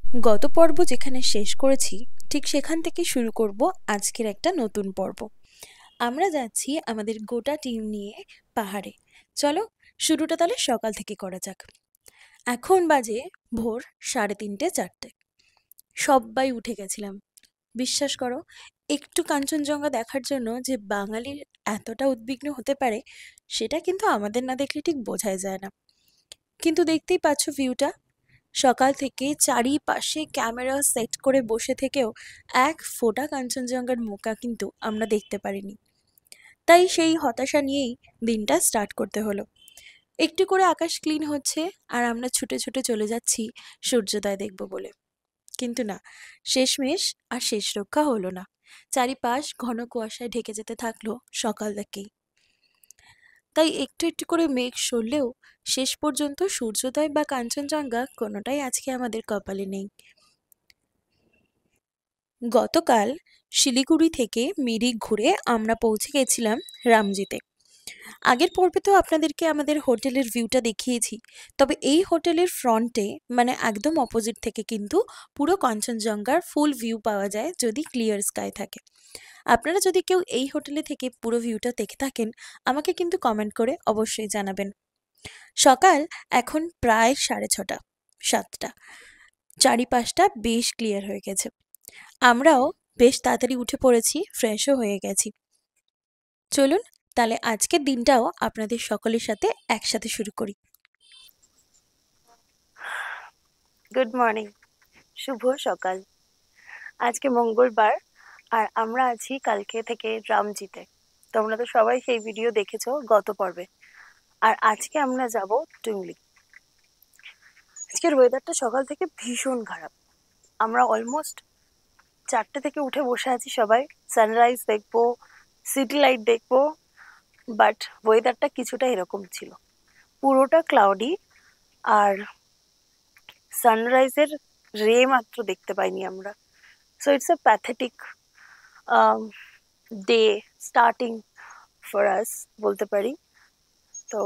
গত পর্ব যেখানে শেষ করেছি ঠিক সেখান থেকে শুরু করব আজকের একটা নতুন পর্ব। আমরা যাচ্ছি আমাদের গোটা টিম নিয়ে পাহাড়ে। চলো শুরুটা তাহলে সকাল থেকে করা যাক। এখন বাজে ভোর 3:30-4টে। সবাই উঠে গেছিলাম। বিশ্বাস করো, একটু কাঞ্চনজঙ্ঘা দেখার জন্য যে বাঙালির এতটা উদ্বিগ্ন হতে পারে সেটা কিন্তু আমাদের না দেখলে ঠিক বোঝাই যায় না। কিন্তু দেখতেই পাচ্ছ ভিউটা। সকাল থেকে চারিপাশে ক্যামেরা সেট করে বসে থেকেও এক ফোঁটা কাঞ্চনজঙ্ঘার মুখা কিন্তু আমরা দেখতে পারিনি। তাই সেই হতাশা নিয়েই দিনটা স্টার্ট করতে হলো। একটু করে আকাশ ক্লিন হচ্ছে আর আমরা ছুটে ছুটে চলে যাচ্ছি সূর্যোদয় দেখব বলে। কিন্তু না, শেষমেশ আর শেষ রক্ষা হলো না। চারিপাশ ঘন কুয়াশায় ঢেকে যেতে থাকলো সকাল থেকেই। তাই একটু একটু করে মেঘ সরলেও শেষ পর্যন্ত সূর্যোদয় বা কাঞ্চনজঙ্ঘা কোনোটাই আজকে আমাদের কপালে নেই। গতকাল শিলিগুড়ি থেকে মিরিক ঘুরে আমরা পৌঁছে গেছিলাম রামজিতে। আগের পর্বে তো আপনাদেরকে আমাদের হোটেলের ভিউটা দেখিয়েছি, তবে এই হোটেলের ফ্রন্টে মানে একদম অপোজিট থেকে কিন্তু পুরো কাঞ্চনজঙ্ঘার ফুল ভিউ পাওয়া যায় যদি ক্লিয়ার স্কাই থাকে। আপনারা যদি কেউ এই হোটেলে থেকে পুরো ভিউটা দেখে থাকেন আমাকে কিন্তু কমেন্ট করে অবশ্যই জানাবেন। সকাল এখন প্রায় 6:30, 7টা। চারিপাশটা বেশ ক্লিয়ার হয়ে গেছে। আমরাও বেশ তাড়াতাড়ি উঠে পড়েছি, ফ্রেশও হয়ে গেছি। চলুন তাহলে আজকের দিনটাও আপনাদের সকলের সাথে একসাথে শুরু করি। গুড মর্নিং, শুভ সকাল। আজকে মঙ্গলবার আর আমরা আছি কালকে থেকে রামজিতে। তোমরা তো সবাই সেই ভিডিও দেখেছো গত পর্বে। আর আজকে আমরা যাব টুংলি। আজকের ওয়েদারটা সকাল থেকে ভীষণ খারাপ। আমরা অলমোস্ট 4টে থেকে উঠে বসে আছি সবাই, সানরাইজ দেখবো, সিটি লাইট দেখবো, বাট ওয়েদারটা কিছুটা এরকম ছিল, পুরোটা ক্লাউডি। আর সানরাইজের রে মাত্র দেখতে পাইনি আমরা। So it's a pathetic day starting for us বলতে পারি। তো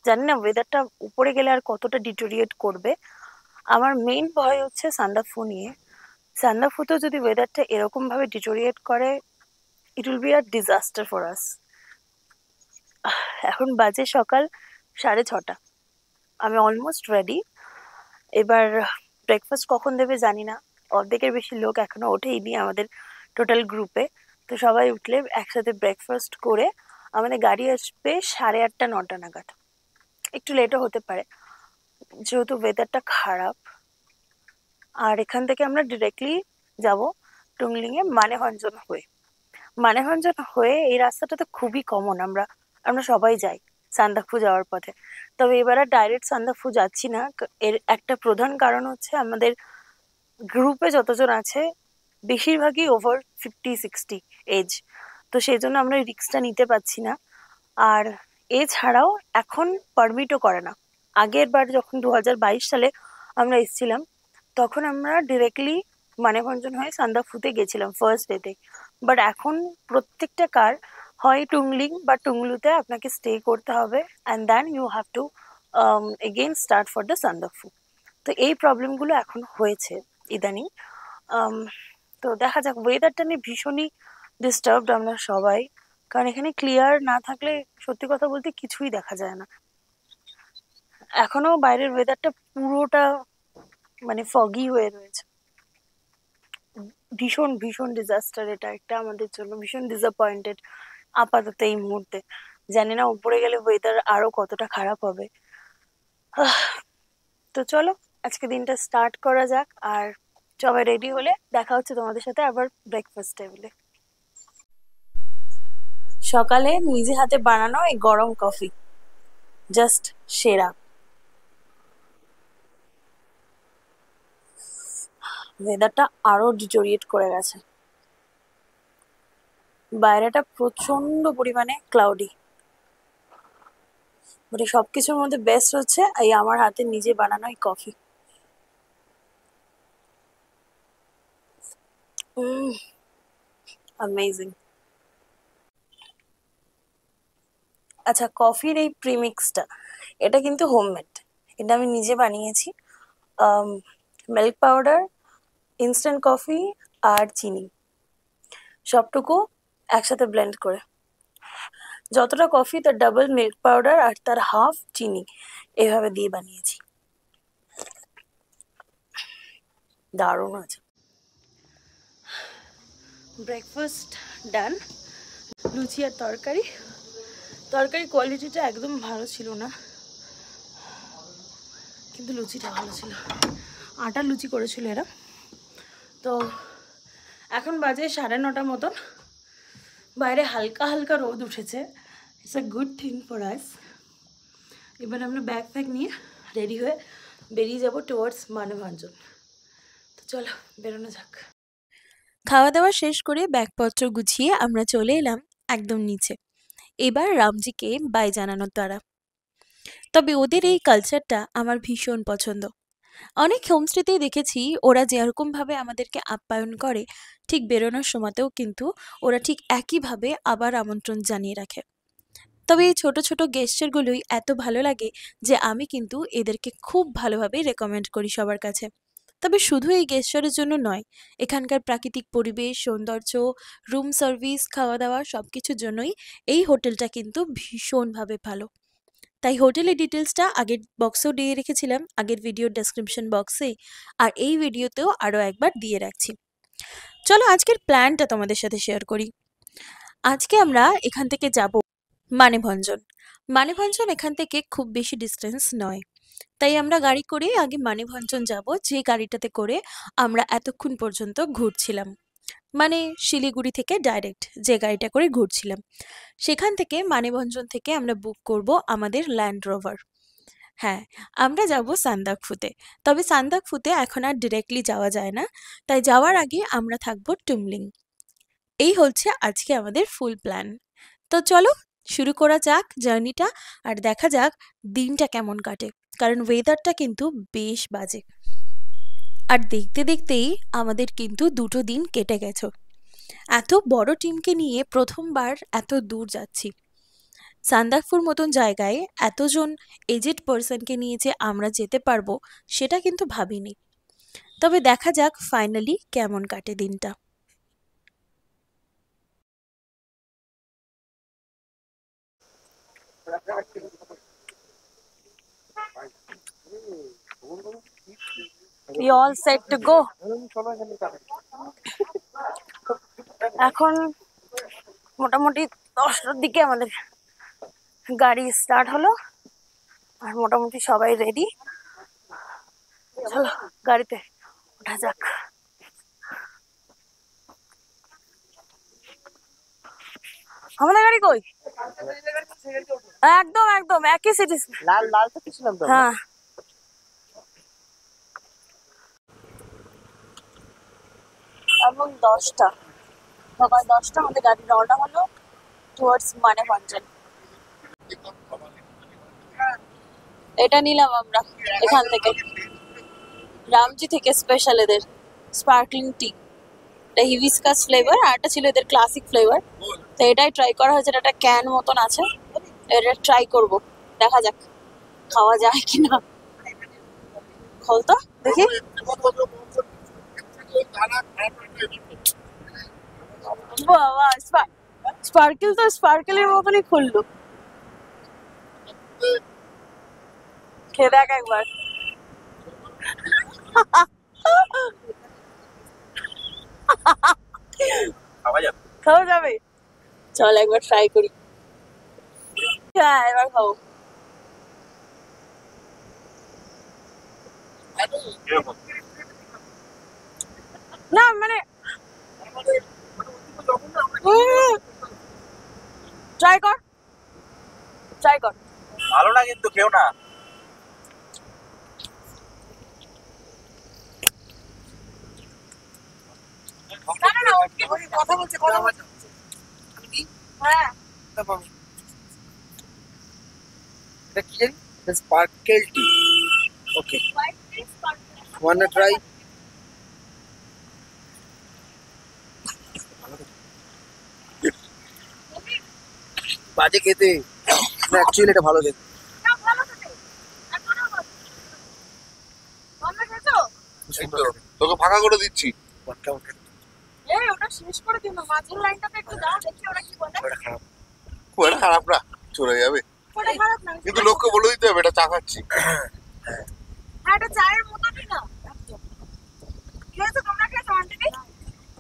জানি না ওয়েদারটা উপরে গেলে আর কতটা ডিটোরিয়েট করবে। আমার মেইন ভয় হচ্ছে সান্দাফু নিয়ে। সান্দাফুতেও যদি ওয়েদারটা এরকম ভাবে ডিটোরিয়েট করে, it will be a disaster for us. এখন বাজে সকাল 6:30। আমি অলমোস্ট রেডি। এবার ব্রেকফাস্ট কখন দেবে জানি না। অর্ধেকের বেশি লোক এখনো ওঠেইনি আমাদের টোটাল গ্রুপে। তো সবাই উঠলে একসাথে ব্রেকফাস্ট করে আমাদের গাড়ি আসবে 8:30, 9টা নাগাদ। একটু লেটও হতে পারে যেহেতু ওয়েদারটা খারাপ। আর এখান থেকে আমরা ডিরেক্টলি যাব টুংলিং এ মানেভঞ্জন হয়ে। মানেভঞ্জন হয়ে এই রাস্তাটা তো খুবই কমন, আমরা আমরা সবাই যাই সান্দাকফু যাওয়ার পথে। তবে এবার আর ডাইরেক্ট সান্দাকফু যাচ্ছি না। এর একটা প্রধান কারণ হচ্ছে আমাদের গ্রুপে যতজন আছে বেশিরভাগই ওভার 50-60 এজ। তো সেই জন্য আমরা রিস্কটা নিতে পারছি না। আর এছাড়াও এখন পারমিটও করে না। আগের বার যখন 2022 সালে আমরা এসেছিলাম তখন আমরা ডিরেক্টলি মানেভঞ্জন হয়ে সান্দাকফুতে গেছিলাম ফার্স্ট ডেতে। বাট এখন প্রত্যেকটা কার হয় টুংলিং বা টুংলুতে আপনাকে স্টে করতে হবে, and then you have to again start for the Sandakphu. তো এই প্রবলেমগুলো এখন হয়েছে ইদানিং। তো দেখা যাক, ওয়েদারটা নিয়ে ভীষণই ডিস্টার্বড আমরা সবাই, কারণ এখানে ক্লিয়ার না থাকলে সত্যি কথা বলতে কিছুই দেখা যায় না। এখনো বাইরের ওয়েদারটা পুরোটা মানে ফগি হয়ে রয়েছে। ভীষণ ভীষণ ডিজাস্টার এটা একটা আমাদের জন্য, ভীষণ ডিসঅ্যাপয়েন্টেড আপাতত এই মুহূর্তে। জানি না উপরে গেলে ওয়েদার আরো কতটা খারাপ হবে। তো চলো আজকে দিনটা স্টার্ট করা যাক। আর সবাই রেডি হলে দেখা হচ্ছে তোমাদের সাথে আবার ব্রেকফাস্ট টেবিলে। সকালে নিজে হাতে বানানো এই গরম কফি জাস্ট সেরা। ওয়েদারটা আরো ডিটোরিয়েট করে গেছে। বাইরেটা প্রচন্ড পরিমাণে ক্লাউডি, মানে সবকিছুর মধ্যে বেস্ট হচ্ছে এই আমার হাতে নিজে বানানো এই কফি। অ্যামেজিং। আচ্ছা, কফির এই প্রিমিক্সটা এটা কিন্তু হোমমেড, এটা আমি নিজে বানিয়েছি। মিল্ক পাউডার, ইনস্ট্যান্ট কফি আর চিনি সবটুকু একসাথে ব্লেন্ড করে, যতটা কফি তার ডাবল মিল্ক পাউডার আর তার হাফ চিনি এভাবে দিয়ে বানিয়েছি। দারুণ আছে। ব্রেকফাস্ট ডান। লুচি আর তরকারি কোয়ালিটিটা একদম ভালো ছিল না, কিন্তু লুচিটা ভালো ছিল। আটার লুচি করেছিল এরা। তো এখন বাজে 9:30 মতন, বাইরে হালকা হালকা রোদ উঠেছে। It's a good thing for us. এবার আমরা ব্যাগ ফ্যাগ নিয়ে রেডি হয়ে বেরিয়ে যাব টুয়ার্ডস মানভঞ্জন। তো চলো বেরোনো যাক। খাওয়া দাওয়া শেষ করে ব্যাগপত্র গুছিয়ে আমরা চলে এলাম একদম নিচে। এবার রামজিকে বাই জানানোর দ্বারা। তবে ওদের এই কালচারটা আমার ভীষণ পছন্দ। অনেক হোমস্টেতেই দেখেছি ওরা যেরকমভাবে আমাদেরকে আপ্যায়ন করে, ঠিক বেরোনোর সময়তেও কিন্তু ওরা ঠিক একইভাবে আবার আমন্ত্রণ জানিয়ে রাখে। তবে এই ছোট ছোট গেস্টারগুলোই এত ভালো লাগে যে আমি কিন্তু এদেরকে খুব ভালোভাবে রেকমেন্ড করি সবার কাছে। তবে শুধু এই গেস্টারের জন্য নয়, এখানকার প্রাকৃতিক পরিবেশ, সৌন্দর্য, রুম সার্ভিস, খাওয়া দাওয়া সব কিছুর জন্যই এই হোটেলটা কিন্তু ভীষণভাবে ভালো। তাই হোটেলের ডিটেলসটা আগের বক্সেও দিয়ে রেখেছিলাম, আগের ভিডিওর ডেসক্রিপশন বক্সে, আর এই ভিডিওতেও আরও একবার দিয়ে রাখছি। চলো আজকের প্ল্যানটা তোমাদের সাথে শেয়ার করি। আজকে আমরা এখান থেকে যাব মানেভঞ্জন। মানেভঞ্জন এখান থেকে খুব বেশি ডিস্টেন্স নয়, তাই আমরা গাড়ি করে আগে মানেভঞ্জন যাব, যে গাড়িটাতে করে আমরা এতক্ষণ পর্যন্ত ঘুরছিলাম। মানে শিলিগুড়ি থেকে ডাইরেক্ট যে গাড়িটা করে ঘুরছিলাম, সেখান থেকে মানেভঞ্জন থেকে আমরা বুক করব আমাদের ল্যান্ড রোভার। হ্যাঁ, আমরা যাব সান্দাকফুতে। তবে সান্দাকফুতে এখন আর ডিরেক্টলি যাওয়া যায় না, তাই যাওয়ার আগে আমরা থাকবো টুমলিং। এই হচ্ছে আজকে আমাদের ফুল প্ল্যান। তো চলো শুরু করা যাক জার্নিটা, আর দেখা যাক দিনটা কেমন কাটে, কারণ ওয়েদারটা কিন্তু বেশ বাজে। আর দেখতে দেখতেই আমাদের কিন্তু 2টো দিন কেটে গেছে। এত বড় টিমকে নিয়ে প্রথমবার এত দূর যাচ্ছি। সান্দাকফুর মতন জায়গায় এতজন এজেড পার্সনকে নিয়ে যে আমরা যেতে পারবো সেটা কিন্তু ভাবিনি। তবে দেখা যাক ফাইনালি কেমন কাটে দিনটা। We all set to go. এখন মোটামুটি 10টার দিকে আমাদের গাড়ি স্টার্ট হলো, আর মোটামুটি সবাই রেডি। চলো গাড়িতে ওঠা যাক। আমাদের গাড়ি কই? একদম একদম একই সিটি। লাল লাল তো কিছু না। হ্যাঁ, এবং 10টা, সকাল 10টা আমাদের গাড়ি রওনা হলো টুয়ার্ডস মানেভঞ্জন। এটা নিলাম আমরা এখান থেকে, রামজি থেকে স্পেশাল এদের স্পার্কলিং টি। এটা হিবিস্কাস ফ্লেভার, আর এটা ছিল এদের ক্লাসিক ফ্লেভার। তো এটাই ট্রাই করা হয়েছে। এটা একটা ক্যান মতন আছে, এটা ট্রাই করব, দেখা যাক খাওয়া যায় কিনা। খোল তো দেখি। বাবা, স্পার্কেল তো স্পার্কেলের মতনই খুললো। খেয়ে দেখ একবার। খাওয়া যাবে? চল একবার ট্রাই করি। হ্যাঁ এবার খাও। না মানে ট্রাই কর, ট্রাই কর। ভালো না কিন্তু কেউ না। কথা বলছে, কথা বলছে। হ্যাঁ এটা কি জানি? স্পার্কেল টি। ওকে, wanna try? বাজে খেতে, অ্যাকচুয়ালি এটা ভালো খেতে। সুন্দর তো, তোকে ফাঁকা করে দিচ্ছি। কেমন এই ওটা শেষ করে দিন না, মাঝের লাইনটাতে একটু দাও দেখি ওরা কি বলে। ওটা খারাপ খুব একটা খারাপ না, চলে যাবে। ওটা খারাপ না, কিন্তু লোককে বলে দিতে হবে এটা চা খাচ্ছি। হ্যাঁ এটা চায়ের মতনই না একদম। খেয়েছো তোমরা, খেয়েছো আন্টি?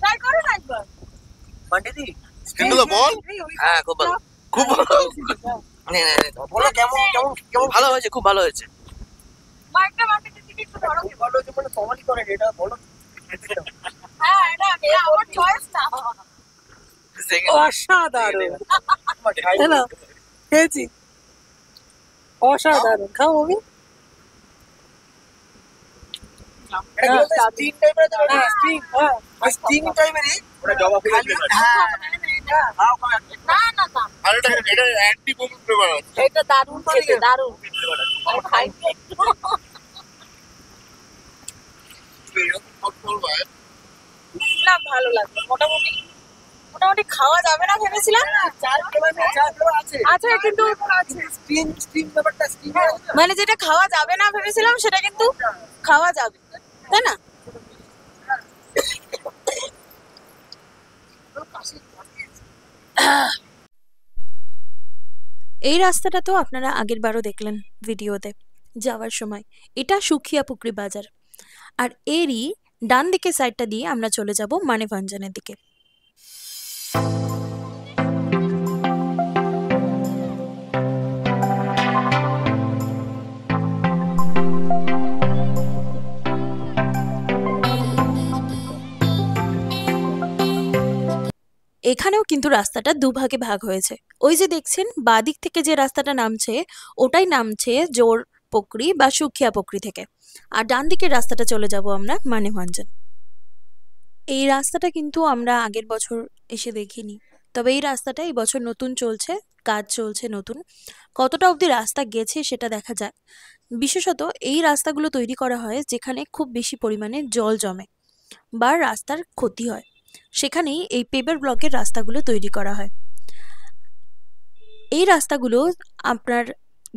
ট্রাই করো না একবার। মান্ডিদি কিন্তু তো বল। হ্যাঁ খুব ভালো, খুব ভালো। বলো কেমন কেমন কেমন ভালো হয়েছে, খুব ভালো হয়েছে। মাইকটা মাটিতে দিকে একটু ধরো। ভালো হয়েছে মানে কমালি করে এটা বলো। হ্যাঁ এটা আমার চয়েস না। অসাধারণ, তাই না? খেয়েছি, অসাধারণ। খাও আমি। স্টিং টাইপের তো হ্যাঁ, স্টিং, হ্যাঁ। স্টিং টাইপেরই ওটা জবা ফুল না না না, আর এটা অ্যান্টি বমি ফ্লেভার আছে। এটা দারুণ খেতে, দারুণ। খাইনি একটু। না ভালো লাগলো, মোটামুটি মোটামুটি খাওয়া যাবে না ভেবেছিলাম। চার ফ্লেভার আছে আছে কিন্তু স্টিং স্টিং ব্যাপারটা স্টিং মানে যেটা খাওয়া যাবে না ভেবেছিলাম সেটা কিন্তু খাওয়া যাবে, তাই না? এই রাস্তাটা তো আপনারা আগের বারও দেখলেন ভিডিওতে যাওয়ার সময়। এটা সুখিয়া পুকুরি বাজার, আর এরই ডান দিকের সাইডটা দিয়ে আমরা চলে যাব মানেভঞ্জনের দিকে। এখানেও কিন্তু রাস্তাটা দুভাগে ভাগ হয়েছে। ওই যে দেখছেন বাদিক থেকে যে রাস্তাটা নামছে ওটাই নামছে জোর পুকুরি বা সুখিয়া পুকুরি থেকে, আর ডান দিকের রাস্তাটা চলে যাব আমরা মানেভঞ্জন। এই রাস্তাটা কিন্তু আমরা আগের বছর এসে দেখিনি, তবে এই রাস্তাটা এই বছর নতুন চলছে, কাজ চলছে নতুন। কতটা অবধি রাস্তা গেছে সেটা দেখা যাক। বিশেষত এই রাস্তাগুলো তৈরি করা হয় যেখানে খুব বেশি পরিমাণে জল জমে বা রাস্তার ক্ষতি হয়, সেখানেই এই পেভার ব্লকের রাস্তাগুলো তৈরি করা হয়। এই রাস্তাগুলো আপনার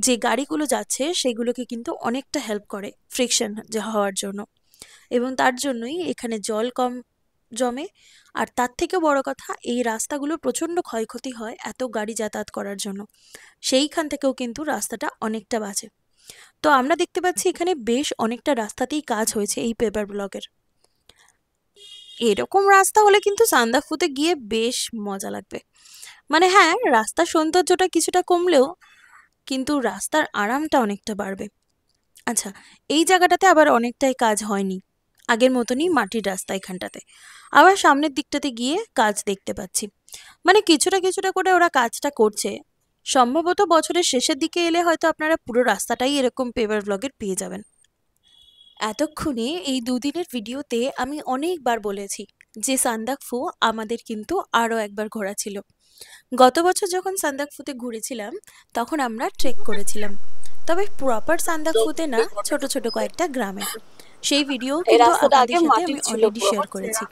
যে গাড়িগুলো যাচ্ছে সেগুলোকে কিন্তু অনেকটা হেল্প করে ফ্রিকশন হওয়ার জন্য, এবং তার জন্যই এখানে জল কম জমে। আর তার থেকেও বড় কথা, এই রাস্তাগুলো প্রচণ্ড ক্ষয়ক্ষতি হয় এত গাড়ি যাতায়াত করার জন্য, সেইখান থেকেও কিন্তু রাস্তাটা অনেকটা বাঁচে। তো আমরা দেখতে পাচ্ছি এখানে বেশ অনেকটা রাস্তাতেই কাজ হয়েছে এই পেভার ব্লকের। এরকম রাস্তা হলে কিন্তু সান্দাকফুতে গিয়ে বেশ মজা লাগবে। মানে হ্যাঁ, রাস্তার সৌন্দর্যটা কিছুটা কমলেও কিন্তু রাস্তার আরামটা অনেকটা বাড়বে। আচ্ছা, এই জায়গাটাতে আবার অনেকটাই কাজ হয়নি, আগের মতনই মাটির রাস্তা এখানটাতে। আবার সামনের দিকটাতে গিয়ে কাজ দেখতে পাচ্ছি, মানে কিছুটা কিছুটা করে ওরা কাজটা করছে। সম্ভবত বছরের শেষের দিকে এলে হয়তো আপনারা পুরো রাস্তাটাই এরকম পেভার ব্লকের পেয়ে যাবেন। এতক্ষণে এই দুদিনের ভিডিওতে আমি অনেকবার বলেছি যে সান্দাকফু আমাদের কিন্তু আরও একবার ঘোরা ছিল। গত বছর যখন সান্দাকফুতে ঘুরেছিলাম তখন আমরা ট্রেক করেছিলাম, তবে প্রপার সান্দাকফুতে না, ছোট ছোট কয়েকটা গ্রামে। সেই ভিডিও কিন্তু আপনাদের সাথে আমি অলরেডি শেয়ার করেছি।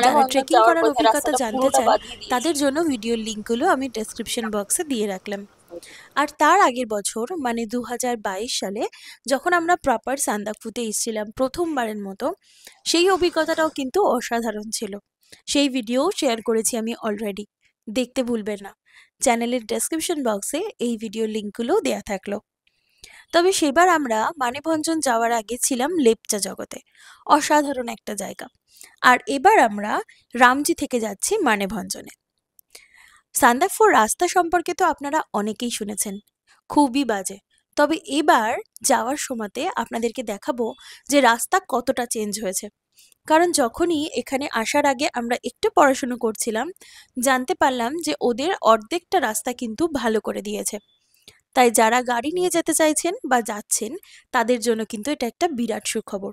যারা ট্রেকিং করার অভিজ্ঞতা জানতে চান তাদের জন্য ভিডিওর লিঙ্কগুলো আমি ডেসক্রিপশন বক্সে দিয়ে রাখলাম। আর তার আগের বছর মানে 2022 সালে যখন আমরা প্রপার সান্দাকফুতে এসেছিলাম প্রথমবারের মতো, সেই অভিজ্ঞতাটাও কিন্তু অসাধারণ ছিল। সেই ভিডিও শেয়ার করেছি আমি অলরেডি, দেখতে ভুলবেন না। চ্যানেলের ডেসক্রিপশন বক্সে এই ভিডিওর লিঙ্কগুলো দেয়া থাকলো। তবে সেবার আমরা মানেভঞ্জন যাওয়ার আগে ছিলাম লেপচা জগতে, অসাধারণ একটা জায়গা। আর এবার আমরা রামজি থেকে যাচ্ছি মানেভঞ্জনে। সান্দাকফুর রাস্তা সম্পর্কে তো আপনারা অনেকেই শুনেছেন, খুবই বাজে। তবে এবার যাওয়ার সময়তে আপনাদেরকে দেখাবো যে রাস্তা কতটা চেঞ্জ হয়েছে। কারণ যখনই এখানে আসার আগে আমরা একটু পড়াশুনো করছিলাম, জানতে পারলাম যে ওদের অর্ধেকটা রাস্তা কিন্তু ভালো করে দিয়েছে। তাই যারা গাড়ি নিয়ে যেতে চাইছেন বা যাচ্ছেন তাদের জন্য কিন্তু এটা একটা বিরাট সুখবর।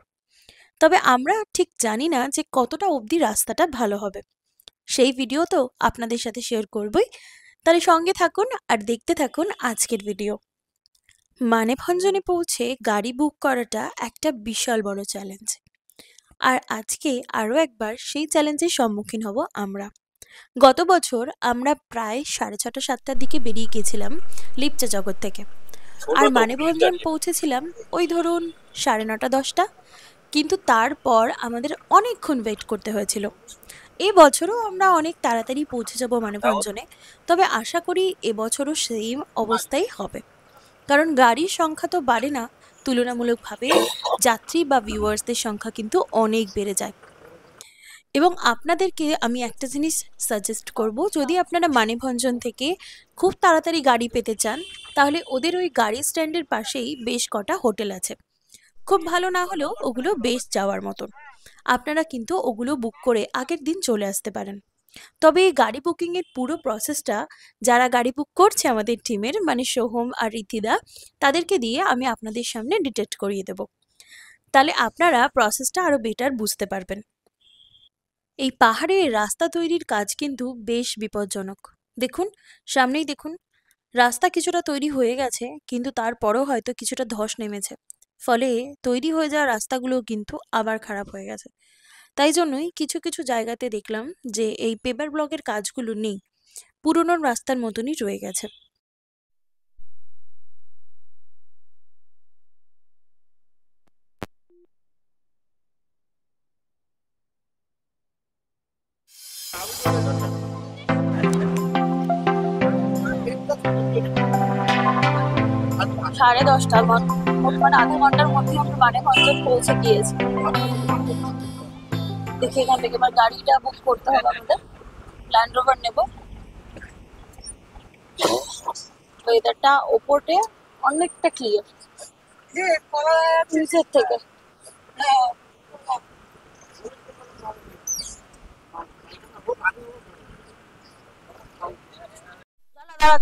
তবে আমরা ঠিক জানি না যে কতটা অবধি রাস্তাটা ভালো হবে, সেই ভিডিও তো আপনাদের সাথে শেয়ার করবই। তাহলে সঙ্গে থাকুন আর দেখতে থাকুন আজকের ভিডিও। মানেভঞ্জনে পৌঁছে গাড়ি বুক করাটা একটা বিশাল বড় চ্যালেঞ্জ, আর আজকে আরও একবার সেই চ্যালেঞ্জের সম্মুখীন হব আমরা। গত বছর আমরা প্রায় 6:30-7টার দিকে বেরিয়ে গেছিলাম লেপচা জগৎ থেকে, আর মানেভঞ্জন পৌঁছেছিলাম ওই ধরুন 9:30-10টা। কিন্তু তারপর আমাদের অনেকক্ষণ ওয়েট করতে হয়েছিল। এবছরও আমরা অনেক তাড়াতাড়ি পৌঁছে যাব মানভঞ্জনে, তবে আশা করি এবছরও সেম অবস্থাই হবে, কারণ গাড়ির সংখ্যা তো বাড়ে না, তুলনামূলকভাবে যাত্রী বা ভিউয়ার্সদের সংখ্যা কিন্তু অনেক বেড়ে যায়। এবং আপনাদেরকে আমি একটা জিনিস সাজেস্ট করব, যদি আপনারা মানেভঞ্জন থেকে খুব তাড়াতাড়ি গাড়ি পেতে চান, তাহলে ওদের ওই গাড়ি স্ট্যান্ডের পাশেই বেশ কটা হোটেল আছে। খুব ভালো না হলেও ওগুলো বেশ যাওয়ার মতন। আপনারা কিন্তু ওগুলো বুক করে আগের দিন চলে আসতে পারেন। তবে এই গাড়ি বুকিংয়ের পুরো প্রসেসটা যারা গাড়ি বুক করছে আমাদের টিমের, মানে সোহম আর রিতিদা, তাদেরকে দিয়ে আমি আপনাদের সামনে ডিটেক্ট করিয়ে দেব। তাহলে আপনারা প্রসেসটা আরও বেটার বুঝতে পারবেন। এই পাহাড়ে রাস্তা তৈরির কাজ কিন্তু বেশ বিপজ্জনক। দেখুন, সামনেই দেখুন, রাস্তা কিছুটা তৈরি হয়ে গেছে, কিন্তু তারপরেও হয়তো কিছুটা ধস নেমেছে, ফলে তৈরি হয়ে যাওয়া রাস্তাগুলো কিন্তু আবার খারাপ হয়ে গেছে। তাই জন্যই কিছু কিছু জায়গাতে দেখলাম যে এই পেপার ব্লকের কাজগুলো নেই, পুরনো রাস্তার মতনই রয়ে গেছে। সাড়ে 10টা মোট মানে আধা ঘন্টার মধ্যে আমরা মানেভঞ্জন পৌঁছে গিয়েছি। দেখি এখান থেকে এবার গাড়িটা বুক করতে হবে আমাদের। ল্যান্ড রোভার নেব। ওয়েদারটা ওপরে অনেকটা ক্লিয়ার নিচের থেকে।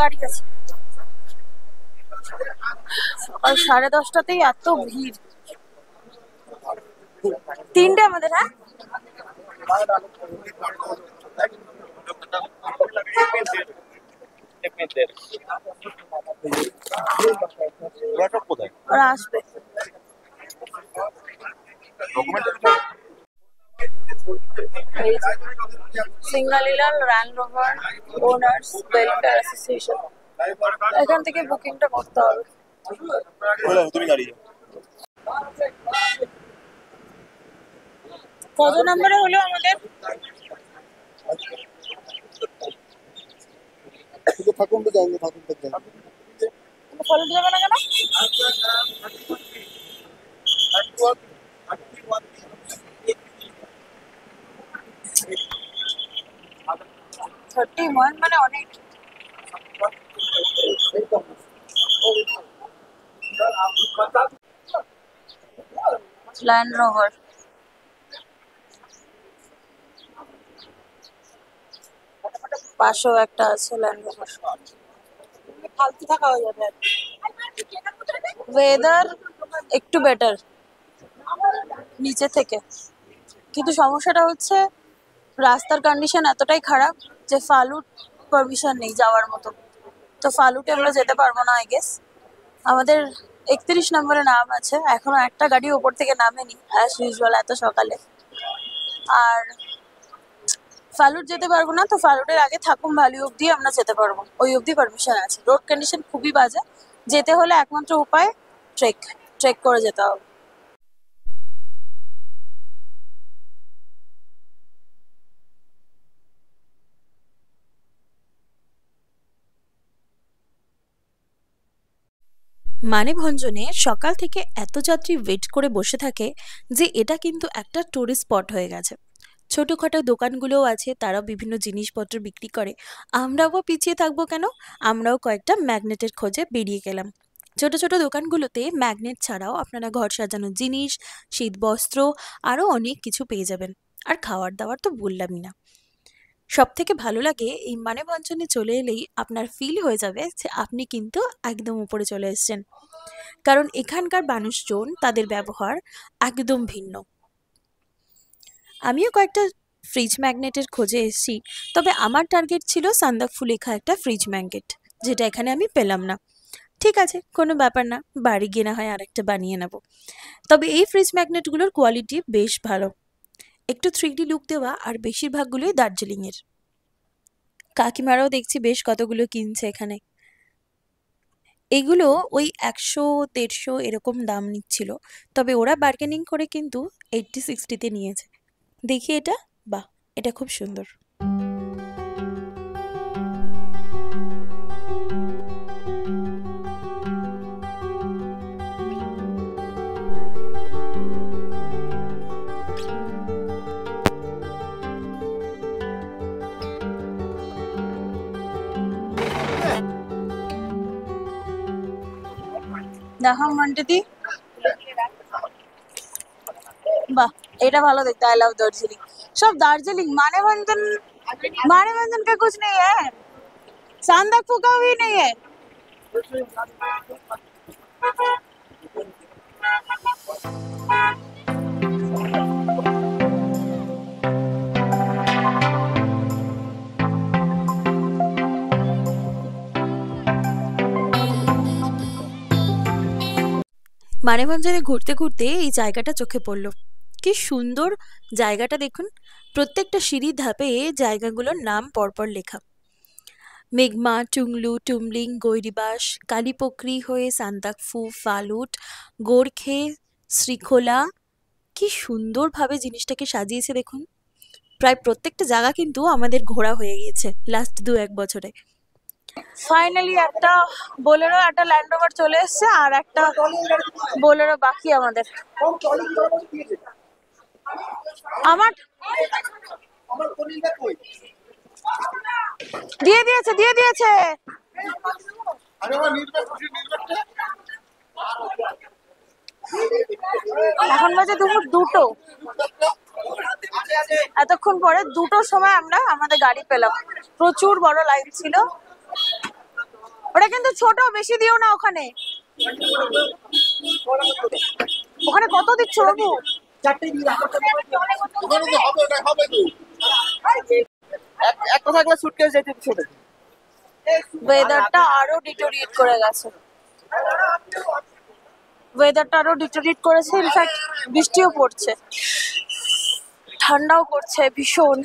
গাড়ি আছে। সকাল 10:30টাতেই এত ভিড়। 3টে আমাদের। হ্যাঁ, ওরা আসবে। Singalila Land Rover owners welfare association, এখান থেকে বুকিংটা করতে হবে। কত নম্বরে হলো আমাদের? ফলো যাবে না কেন? 31 মানে অনেক। ল্যান্ড রোভার পাশেও একটা আছে ল্যান্ড রোভার। ফালতু থাকা হয়ে যাবে। ওয়েদার একটু বেটার নিচে থেকে, কিন্তু সমস্যাটা হচ্ছে রাস্তার কন্ডিশন এতটাই খারাপ যে ফালুট পারমিশন নেই যাওয়ার মতো। তো ফালুটে আমরা যেতে পারবো না আই গেস। আমাদের 31 নম্বরে নাম আছে, এখনো একটা গাড়ি ওপর থেকে নামেনি অ্যাজ ইউজুয়াল এত সকালে। আর ফালুট যেতে পারবো না, তো ফালুটের আগে থাকুম ভ্যালি অব্দি আমরা যেতে পারবো, ওই অব্দি পারমিশন আছে। রোড কন্ডিশন খুবই বাজে, যেতে হলে একমাত্র উপায় ট্রেক করে যেতে হবে। মানেভঞ্জনে সকাল থেকে এত যাত্রী ওয়েট করে বসে থাকে যে এটা কিন্তু একটা টুরিস্ট স্পট হয়ে গেছে। ছোটোখাটো দোকানগুলোও আছে, তারাও বিভিন্ন জিনিসপত্র বিক্রি করে। আমরাও পিছিয়ে থাকবো কেন, আমরাও কয়েকটা ম্যাগনেটের খোঁজে বেরিয়ে গেলাম। ছোট ছোট দোকানগুলোতে ম্যাগনেট ছাড়াও আপনারা ঘর সাজানোর জিনিস, শীত বস্ত্র, আরও অনেক কিছু পেয়ে যাবেন। আর খাওয়ার দাওয়ার তো বললামই না। সব থেকে ভালো লাগে এই মানেভঞ্জনে চলে এলেই আপনার ফিল হয়ে যাবে যে আপনি কিন্তু একদম উপরে চলে এসেছেন, কারণ এখানকার মানুষজন, তাদের ব্যবহার একদম ভিন্ন। আমিও কয়েকটা ফ্রিজ ম্যাগনেটের খোঁজে এসেছি, তবে আমার টার্গেট ছিল সান্দাকফু লেখা একটা ফ্রিজ ম্যাগনেট, যেটা এখানে আমি পেলাম না। ঠিক আছে, কোনো ব্যাপার না, বাড়ি গিয়ে না হয় আরেকটা বানিয়ে নেব। তবে এই ফ্রিজ ম্যাগনেটগুলোর কোয়ালিটি বেশ ভালো, একটু 3D লুক দেওয়া, আর বেশিরভাগগুলোই দার্জিলিংয়ের। কাকিমারাও দেখছি বেশ কতগুলো কিনছে এখানে। এগুলো ওই 100-150 এরকম দাম নিচ্ছিল, তবে ওরা বার্গেনিং করে কিন্তু 80-60-তে নিয়েছে। দেখি এটা, বাহ, এটা খুব সুন্দর। দেখো মান্টি, বাহ এটা ভালো দেখতে। I love Darjeeling. सब दार्जिलिंग माने बंधन का कुछ नहीं है, सांदक फूका भी नहीं है। মানেভঞ্জনে ঘুরতে ঘুরতে এই জায়গাটা চোখে পড়ল। কি সুন্দর জায়গাটা দেখুন, প্রত্যেকটা সিঁড়ির ধাপে জায়গাগুলোর নাম পরপর লেখা। মেঘমা, টুংলু, টুমলিং, গৈরিবাস, কালীপোখরি হয়ে সান্দাকফু, ফালুট, গোরখে, শ্রীখোলা। কি সুন্দরভাবে জিনিসটাকে সাজিয়েছে দেখুন। প্রায় প্রত্যেকটা জায়গা কিন্তু আমাদের ঘোরা হয়ে গিয়েছে লাস্ট 2-1 বছরে। ফাইনালি একটা বোলেরো, একটা ল্যান্ড রোভার চলে এসেছে, আর একটা বোলেরো বাকি আমাদের। আমার দিয়ে দিয়েছে। এখন বাজে দুপুর 2টো। এতক্ষণ পরে 2টোর সময় আমরা আমাদের গাড়ি পেলাম। প্রচুর বড় লাইন ছিল। ওটা কিন্তু ছোট, বেশি দিও না ওখানে। ওখানে কত দিচ্ছ বাবু? একটা থাকলে সুটকেস যেতে ছোট। ওয়েদারটা আরো ডিটোরিয়েট করে গেছে। ইনফ্যাক্ট বৃষ্টিও পড়ছে, ঠান্ডাও করছে ভীষণ।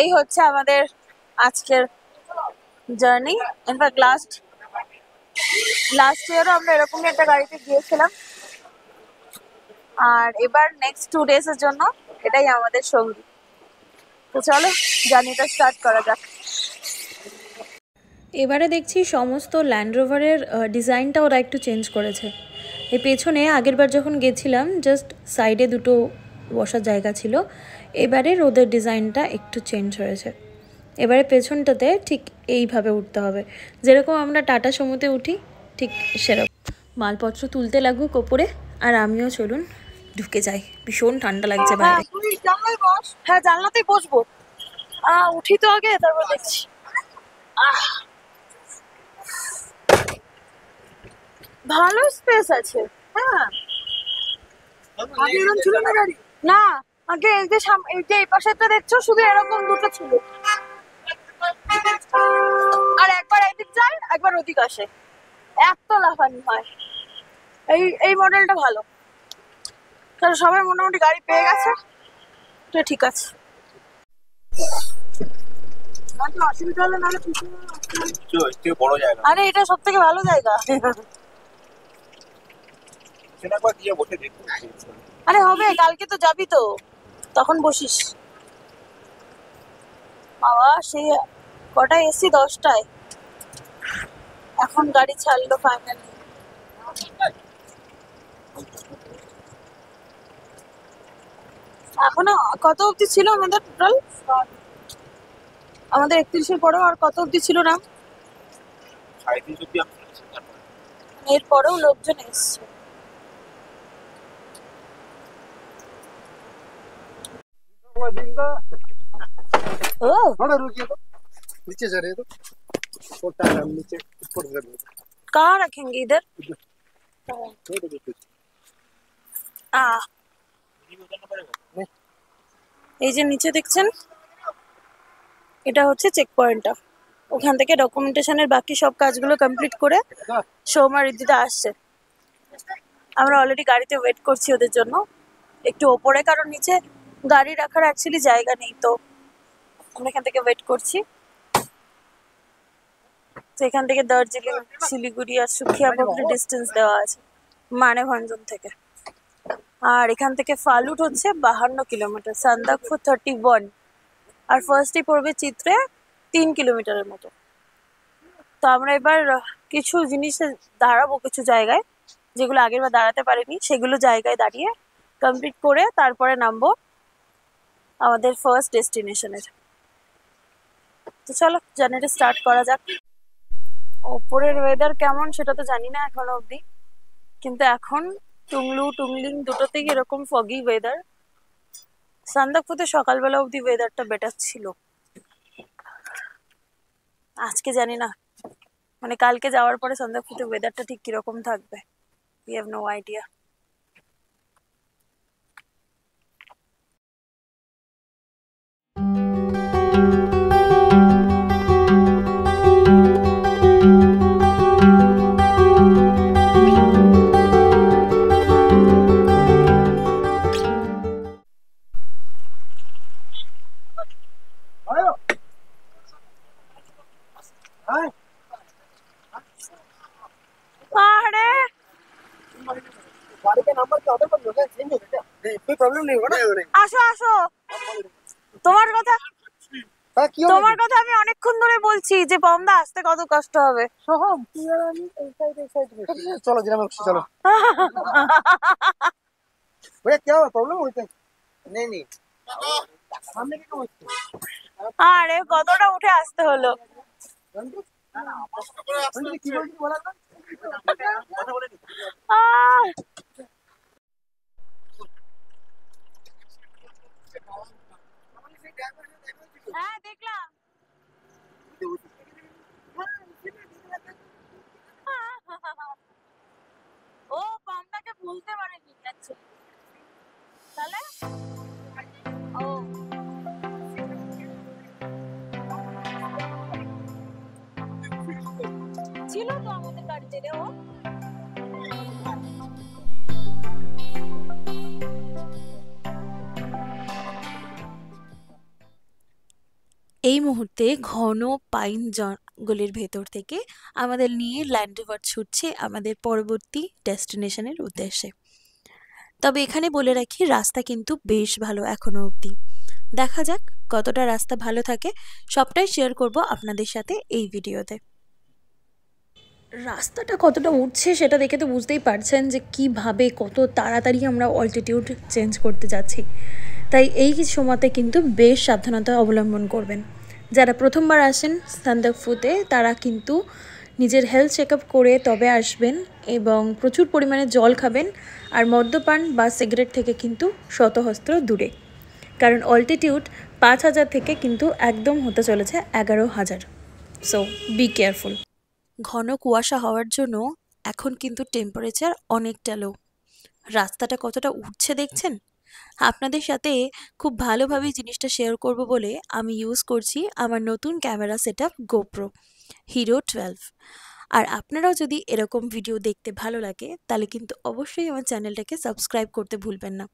এই হচ্ছে আমাদের আজকের জার্নি। ইনফ্যাক্ট লাস্ট ইয়ারও আমরা এরকমই একটা গাড়িতে গিয়েছিলাম, আর এবার নেক্সট 2 days এর জন্য এটাই আমাদের সঙ্গী। তো চলো জার্নিটা স্টার্ট করা যাক। এবারে দেখছি সমস্ত ল্যান্ড রোভারের ডিজাইনটা ওরা একটু চেঞ্জ করেছে। এই পেছনে আগেরবার যখন গেছিলাম জাস্ট সাইডে দুটো বসার জায়গা ছিল, এবারের ওদের ডিজাইনটা একটু চেঞ্জ হয়েছে। এবারে পেছনটাতে ঠিক এইভাবে উঠতে হবে, যেরকম আমরা টাটা সুমোতে উঠি ঠিক সেরকম। মালপত্র তুলতে লাগুক ওপরে, আর আমিও চলুন ঢুকে যাই, ভীষণ ঠান্ডা লাগছে বাইরে। তুই জানলায় বস। হ্যাঁ জানলাতেই বসবো। উঠি তো আগে, তারপর দেখছি। ভালো স্পেস আছে। হ্যাঁ আগে এরকম ছিল না গাড়ি। না, আগে এই যে এই পাশেটা দেখছো, শুধু এরকম দুটো ছিল, আর একবার এদিক যায় একবার ওদিক আসে, এত লাফানি হয়। এই মডেলটা ভালো, কারণ সবাই মোটামুটি গাড়ি পেয়ে গেছে, তো ঠিক আছে। অসুবিধা হলে নাহলে বড় জায়গা। আরে এটা সব থেকে ভালো জায়গা। আরে হবে, কালকে তো যাবি তো, তখন বসিস। বাবা সেই কটায় এসছি? 10টায়। এখন গাড়ি ছাড়লো ফাইনালি। এখনো কত অবধি ছিল আমাদের টোটাল? আমাদের 31-এর পরেও আর কত অবধি ছিল না? এর পরেও লোকজন এসছে। ও नीचे जा रहे हैं तो छोटा है नीचे ऊपर कर दो कहाँ रखेंगे इधर? এই যে নিচে দেখছেন, এটা হচ্ছে চেক পয়েন্টটা। ওখান থেকে ডকুমেন্টেশনের বাকি সব কাজগুলো কমপ্লিট করে সৌমা রিদ্ধিতে আসছে। আমরা অলরেডি গাড়িতে ওয়েট করছি ওদের জন্য একটু ওপরে, কারণ নিচে গাড়ি রাখার অ্যাকচুয়ালি জায়গা নেই, তো আমরা এখান থেকে ওয়েট করছি। তো এখান থেকে দার্জিলিং, শিলিগুড়ি আর সুখিয়াপাপড়ি ডিস্টেন্স দেওয়া আছে মানেভঞ্জন থেকে। আর এখান থেকে ফালুট হচ্ছে 52 কিলোমিটার, সান্দাকফু 31, আর ফার্স্টে পড়বে চিত্রে 3 কিলোমিটারের মতো। তো আমরা এবার কিছু জিনিসে দাঁড়াবো, কিছু জায়গায় যেগুলো আগের বার দাঁড়াতে পারিনি, সেগুলো জায়গায় দাঁড়িয়ে কমপ্লিট করে তারপরে নামবো আমাদের ফার্স্ট ডেস্টিনেশনের। তো চলো জার্নিটা স্টার্ট করা যাক। ওপরের ওয়েদার কেমন সেটা তো জানি না এখনো অবধি, কিন্তু এখন টুংলু টুংলিং দুটোতেই এরকম ফগি ওয়েদার। সান্দাকফুতে সকালবেলা অবধি ওয়েদারটা বেটার ছিল, আজকে জানি না, মানে কালকে যাওয়ার পরে সান্দাকফুতে ওয়েদারটা ঠিক কিরকম থাকবে, উই হ্যাভ নো আইডিয়া। अरे गाड़ी का नंबर क्या होता है, पर चेंज हो गया क्या? कोई प्रॉब्लम नहीं होगा ना? আসো আসো, তোমার কথা हाँ क्यों? তোমার কথা আমি অনেকক্ষণ ধরে বলছি যে বমদা আসতে কত কষ্ট হবে। सोहम चलो जिला में चलो भैया, क्या हुआ, प्रॉब्लम हुई क्या? नहीं नहीं, सामने क्या हुआ? আরে কতটা উঠে আসতে হলো। কি বলছিস বলা না? আহ! হ্যাঁ দেখলাম। ও বমদাকে ভুলতে পারেনি actually। তাহলে ও ছিল তো আমাদের গাড়িতে রে ও। এই মুহূর্তে ঘন পাইন জঙ্গলের ভেতর থেকে আমাদের নিয়ে ল্যান্ড রোভার ছুটছে আমাদের পরবর্তী ডেস্টিনেশনের উদ্দেশ্যে। তবে এখানে বলে রাখি, রাস্তা কিন্তু বেশ ভালো এখনো অবধি। দেখা যাক কতটা রাস্তা ভালো থাকে, সবটাই শেয়ার করব আপনাদের সাথে এই ভিডিওতে। রাস্তাটা কতটা উঠছে সেটা দেখে তো বুঝতেই পারছেন যে কিভাবে কত তাড়াতাড়ি আমরা অল্টিটিউড চেঞ্জ করতে যাচ্ছি। তাই এই সময়তে কিন্তু বেশ সাবধানতা অবলম্বন করবেন। যারা প্রথমবার আসেন সান্দাকফুতে তারা কিন্তু নিজের হেলথ চেক আপ করে তবে আসবেন, এবং প্রচুর পরিমাণে জল খাবেন, আর মদ্যপান বা সিগারেট থেকে কিন্তু শতহস্ত্র দূরে, কারণ অল্টিটিউড 5000 থেকে কিন্তু একদম হতে চলেছে 11000। So be careful. ঘন কুয়াশা হওয়ার জন্য এখন কিন্তু টেম্পারেচার অনেকটা লো। রাস্তাটা কতটা উঠছে দেখছেন? আপনাদের সাথে খুব ভালোভাবে জিনিসটা শেয়ার করব বলে আমি ইউজ করছি আমার নতুন ক্যামেরা সেটআপ গোপ্রো হিরো 12। আর আপনারাও যদি এরকম ভিডিও দেখতে ভালো লাগে তাহলে কিন্তু অবশ্যই আমার চ্যানেলটাকে সাবস্ক্রাইব করতে ভুলবেন না।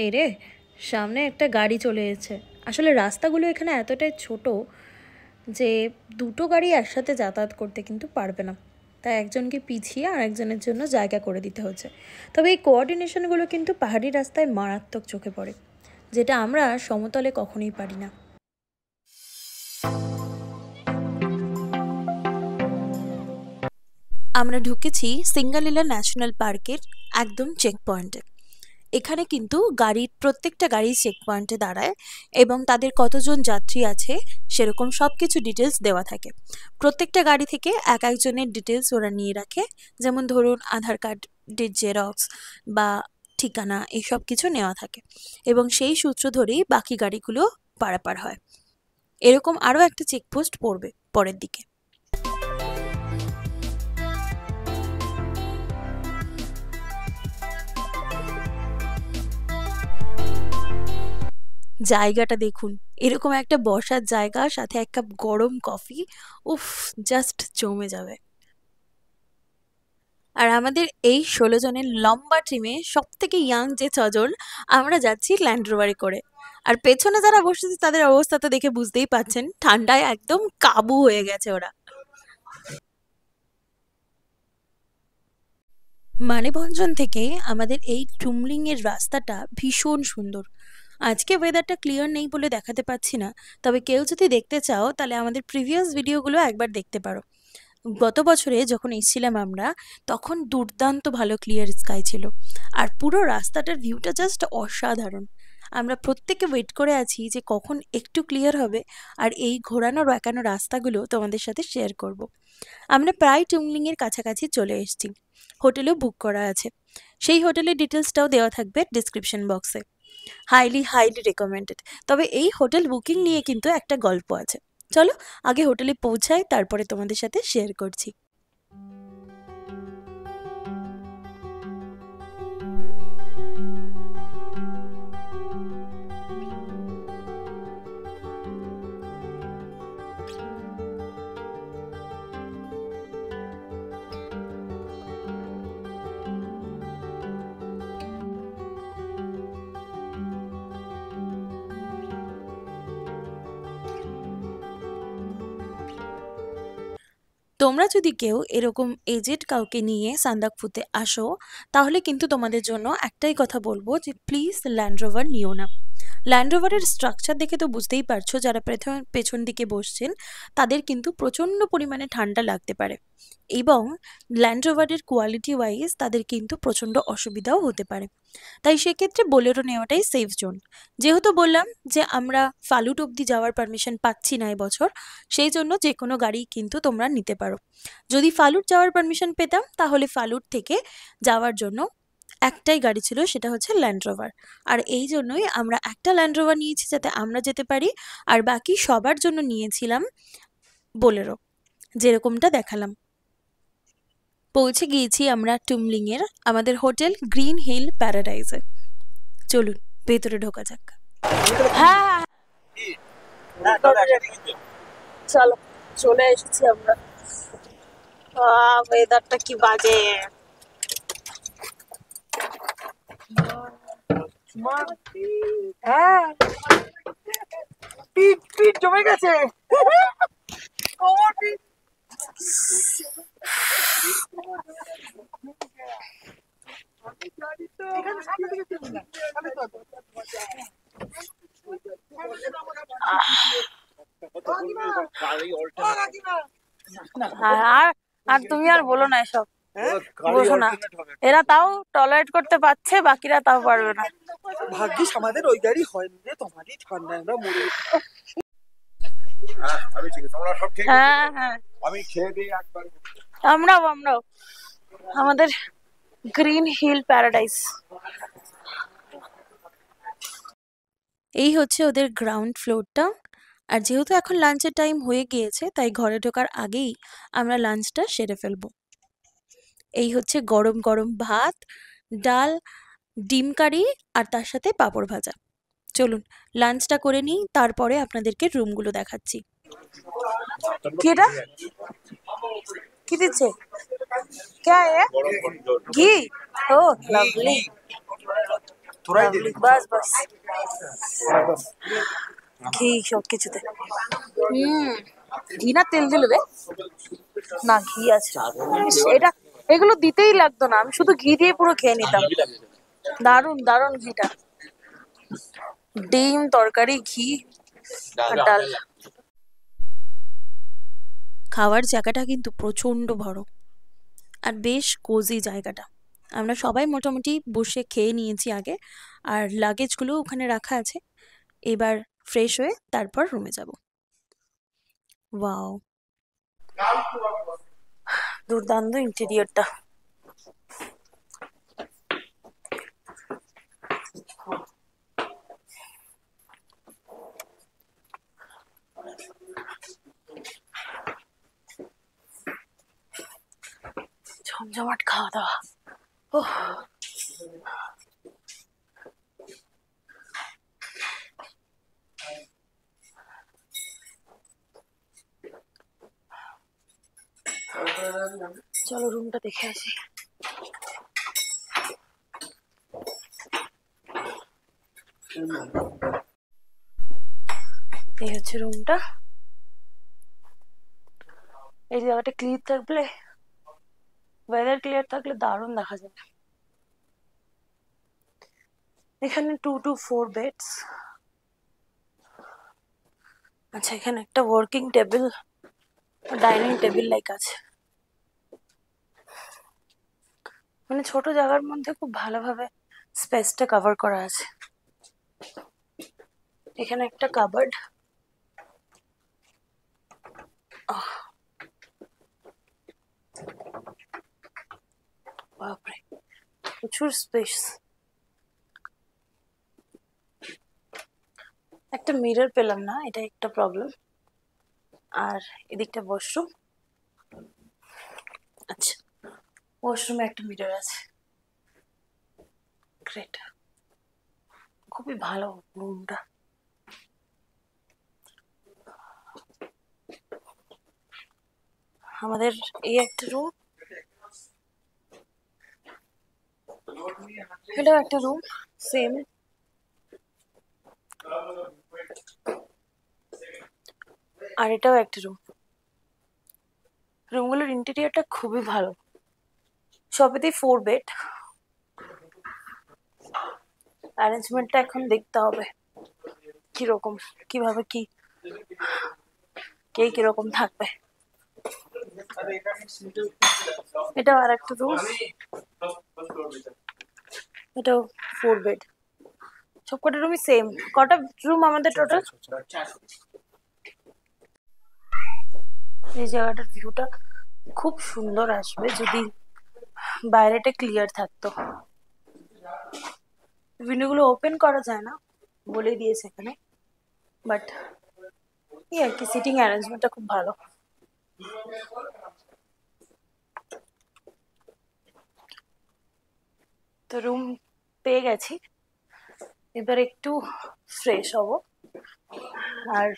এই রে, সামনে একটা গাড়ি চলে এসেছে। আসলে রাস্তাগুলো এখানে এতটাই ছোট যে দুটো গাড়ি একসাথে যাতায়াত করতে কিন্তু পারবে না, তাই একজনকে পিছিয়ে আর একজনের জন্য জায়গা করে দিতে হচ্ছে। তবে এই কোঅর্ডিনেশনগুলো কিন্তু পাহাড়ি রাস্তায় মারাত্মক চোখে পড়ে, যেটা আমরা সমতলে কখনোই পারি না। আমরা ঢুকেছি সিঙ্গালিলা ন্যাশনাল পার্কের একদম চেক পয়েন্টে। এখানে কিন্তু প্রত্যেকটা গাড়ি চেক পয়েন্টে দাঁড়ায় এবং তাদের কতজন যাত্রী আছে সেরকম সব কিছু ডিটেলস দেওয়া থাকে। প্রত্যেকটা গাড়ি থেকে এক একজনের ডিটেলস ওরা নিয়ে রাখে, যেমন ধরুন আধার কার্ডের জেরক্স বা ঠিকানা, এইসব কিছু নেওয়া থাকে, এবং সেই সূত্র ধরেই বাকি গাড়িগুলো পারাপার হয়। এরকম আরও একটা চেকপোস্ট পড়বে পরের দিকে। জায়গাটা দেখুন, এরকম একটা বসার জায়গা, সাথে এক কাপ গরম কফি, উফ, জাস্ট জমে যাবে। আর আমাদের এই ১৬ জনের লম্বা টিমে সবথেকে ইয়াং যে ৬ জন, আমরা যাচ্ছি ল্যান্ড রোভারে করে। আর পেছনে যারা বসেছে তাদের অবস্থা তো দেখে বুঝতেই পারছেন, ঠান্ডায় একদম কাবু হয়ে গেছে ওরা। মানেভঞ্জন থেকে আমাদের এই টুমলিং এর রাস্তাটা ভীষণ সুন্দর। আজকে ওয়েদারটা ক্লিয়ার নেই বলে দেখাতে পাচ্ছি না, তবে কেউ যদি দেখতে চাও তাহলে আমাদের প্রিভিয়াস ভিডিওগুলো একবার দেখতে পারো। গত বছরে যখন এসেছিলাম আমরা, তখন দুর্দান্ত ভালো ক্লিয়ার স্কাই ছিল, আর পুরো রাস্তাটার ভিউটা জাস্ট অসাধারণ। আমরা প্রত্যেকে ওয়েট করে আছি যে কখন একটু ক্লিয়ার হবে আর এই ঘোরানো বেঁকানো রাস্তাগুলো তোমাদের সাথে শেয়ার করব। আমরা প্রায় টুমলিং এর কাছাকাছি চলে এসেছি, হোটেলও বুক করা আছে। সেই হোটেলের ডিটেলসটাও দেওয়া থাকবে ডিসক্রিপশন বক্সে। Highly highly recommended. তবে এই হোটেল বুকিং নিয়ে কিন্তু একটা গল্প আছে, চলো আগে হোটেলে পৌঁছাই, তারপরে তোমাদের সাথে শেয়ার করছি। তোমরা যদি কেউ এরকম এজেড কাউকে নিয়ে সান্দাকফুতে আসো, তাহলে কিন্তু তোমাদের জন্য একটাই কথা বলবো যে প্লিজ ল্যান্ড রোভার নিও না। ল্যান্ড রোভারের স্ট্রাকচার দেখে তো বুঝতেই পারছো, যারা পেছন দিকে বসছেন তাদের কিন্তু প্রচণ্ড পরিমাণে ঠান্ডা লাগতে পারে, এবং ল্যান্ড রোভারের কোয়ালিটি ওয়াইজ তাদের কিন্তু প্রচণ্ড অসুবিধাও হতে পারে। তাই সেক্ষেত্রে বোলেরো নেওয়াটাই সেফ জোন। যেহেতু বললাম যে আমরা ফালুট অবধি যাওয়ার পারমিশন পাচ্ছি না এবছর, সেই জন্য যে কোনো গাড়ি কিন্তু তোমরা নিতে পারো। যদি ফালুট যাওয়ার পারমিশন পেতাম তাহলে ফালুট থেকে যাওয়ার জন্য একটাই গাড়ি ছিল, সেটা হচ্ছে ল্যান্ড রোভার। আর এই জন্যই আমরা একটা ল্যান্ড রোভার নিয়েছি যাতে আমরা যেতে পারি, আর বাকি সবার জন্য নিয়েছিলাম বোলেরো, যেরকমটা দেখালাম। পৌঁছে গিয়েছি আমরা টুমলিং এর আমাদের হোটেল গ্রিন হিল প্যারাডাইজে। চলুন ভেতরে ঢোকা যাক। হ্যাঁ চলো, চলে এসেছি আমরা। ওয়েদারটা কি বাজে! হ্যাঁ, পিঠ পিঠ জমে গেছে। কোমর পিঠ। আর আর তুমি আর বলো না এসব, বসো না। এরা তাও টলারেট করতে পারছে, বাকিরা তাও পারবে না। ভাগ্যিস আমাদের ওই গাড়ি হয়নি রে, তোমারই ঠান্ডায় আমরা মরে আমি ঠিক আছে, তোমরা সব ঠিক হ্যাঁ হ্যাঁ, আমি খেয়ে দিই একবার। আমরাও আমাদের গ্রিন হিল প্যারাডাইস। এই হচ্ছে ওদের গ্রাউন্ড ফ্লোরটা। আর যেহেতু এখন লাঞ্চের টাইম হয়ে গিয়েছে, তাই ঘরে ঢোকার আগেই আমরা লাঞ্চটা সেরে ফেলবো। এই হচ্ছে গরম গরম ভাত, ডাল, ডিম কারি, আর তার সাথে পাঁপড় ভাজা। চলুন লাঞ্চটা করে নিই, তারপরে আপনাদেরকে রুমগুলো দেখাচ্ছি। কি এটা? কি দিচ্ছে? क्या है? घी। ओ लवली, बस बस ঘি সব কিছুতে। ঘি না তেল দিল রে? না, ঘি আছে। ইস, এগুলো দিতেই লাগতো না, আমি শুধু ঘি দিয়ে পুরো খেয়ে নিতাম। দারুণ দারুণ ঘিটা। ডিম, তরকারি, ঘি আর ডাল। খাওয়ার জায়গাটা কিন্তু প্রচণ্ড বড় আর বেশ কোজি জায়গাটা। আমরা সবাই মোটামুটি বসে খেয়ে নিয়েছি আগে, আর লাগেজগুলো ওখানে রাখা আছে। এবার ফ্রেশ হয়ে তারপর রুমে যাব। ওয়াও, দুর্দান্ত ইন্টেরিয়রটা। জমজমাট খাওয়া দাওয়া। ওহ, চলো রুমটা দেখে আসি। এই হচ্ছে রুমটা। এই জায়গাটা ক্লিয়ার থাকলে, ওয়েদার ক্লিয়ার থাকলে দারুণ দেখা যাবে। এখানে 2 to 4 বেডস। আচ্ছা, এখানে একটা working table, dining table like আছে। মানে ছোট জায়গার মধ্যে খুব ভালোভাবে স্পেসটা কভার করা আছে। এখানে একটা কাবার্ড। বাপরে, প্রচুর স্পেস। একটা মিরর পেলাম না, এটা একটা প্রবলেম। আর এদিকটা ওয়াশরুম। আচ্ছা, ওয়াশরুমে একটা মিরর আছে। গ্রেট, খুবই ভালো রুমটা। আমাদের এই একটা রুম, এটাও একটা রুম সেম। আর এটাও একটা রুম। রুমগুলোর ইন্টেরিয়রটা খুবই ভালো, সবেতেই 4 বেড। অ্যারেঞ্জমেন্টটা এখন দেখতে হবে কিরকম, কিভাবে কি, কে কিরকম থাকবে। এটাও আর একটা রুম, এটাও 4 বেড। সবকটা রুমই সেম। কটা রুম আমাদের টোটাল? এই জায়গাটার ভিউটা খুব সুন্দর আসবে যদি বাইরেটা ক্লিয়ার থাকতো। উইন্ডোগুলো ওপেন করা যায় না বলেই দিয়েছে এখানে, বাট এই আর কি, সিটিং অ্যারেঞ্জমেন্টটা খুব ভালো। তো রুম পেয়ে গেছি, এবার একটু ফ্রেশ হব। আর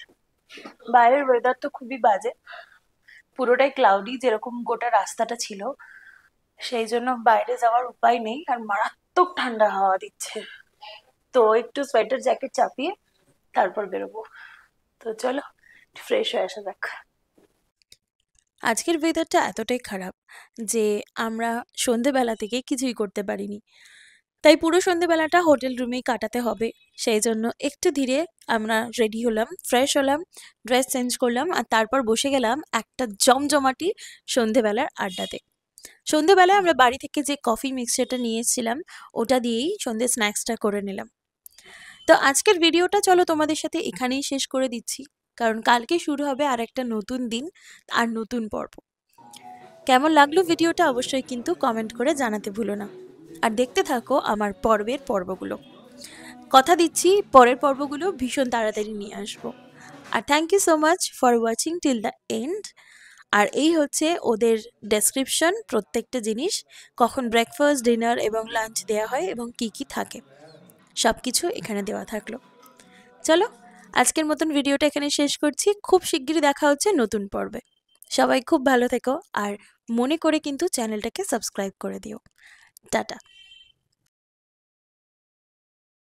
বাইরের ওয়েদার তো খুবই বাজে, পুরোটাই ক্লাউডি, যেরকম গোটা রাস্তাটা ছিল। সেই জন্য বাইরে যাওয়ার উপায় নেই, আর মারাত্মক ঠান্ডা হাওয়া দিচ্ছে। তো একটু সোয়েটার জ্যাকেট চাপিয়ে তারপর বেরোবো। তো চলো ফ্রেশ হয়ে আসা যাক। আজকের ওয়েদারটা এতটাই খারাপ যে আমরা সন্ধেবেলা থেকে কিছুই করতে পারিনি, তাই পুরো সন্ধেবেলাটা হোটেল রুমেই কাটাতে হবে। সেই জন্য একটু ধীরে আমরা রেডি হলাম, ফ্রেশ হলাম, ড্রেস চেঞ্জ করলাম, আর তারপর বসে গেলাম একটা জমজমাটি সন্ধেবেলার আড্ডাতে। সন্ধেবেলায় আমরা বাড়ি থেকে যে কফি মিক্সচারটা নিয়ে এসেছিলাম ওটা দিয়েই সন্ধে স্ন্যাক্সটা করে নিলাম। তো আজকের ভিডিওটা চলো তোমাদের সাথে এখানেই শেষ করে দিচ্ছি, কারণ কালকে শুরু হবে আর একটা নতুন দিন আর নতুন পর্ব। কেমন লাগলো ভিডিওটা অবশ্যই কিন্তু কমেন্ট করে জানাতে ভুলো না, আর দেখতে থাকো আমার পর্বের পর্বগুলো। কথা দিচ্ছি পরের পর্বগুলো ভীষণ তাড়াতাড়ি নিয়ে আসবো। আর thank you so much for watching till the end. আর এই হচ্ছে ওদের ডেসক্রিপশন, প্রত্যেকটা জিনিস, কখন ব্রেকফাস্ট, ডিনার এবং লাঞ্চ দেওয়া হয় এবং কি কি থাকে সব কিছু এখানে দেওয়া থাকলো। চলো আজকের মতন ভিডিওটা এখানে শেষ করছি। খুব শিগগিরই দেখা হচ্ছে নতুন পর্বে। সবাই খুব ভালো থেকো, আর মনে করে কিন্তু চ্যানেলটাকে সাবস্ক্রাইব করে দিও। টাটা।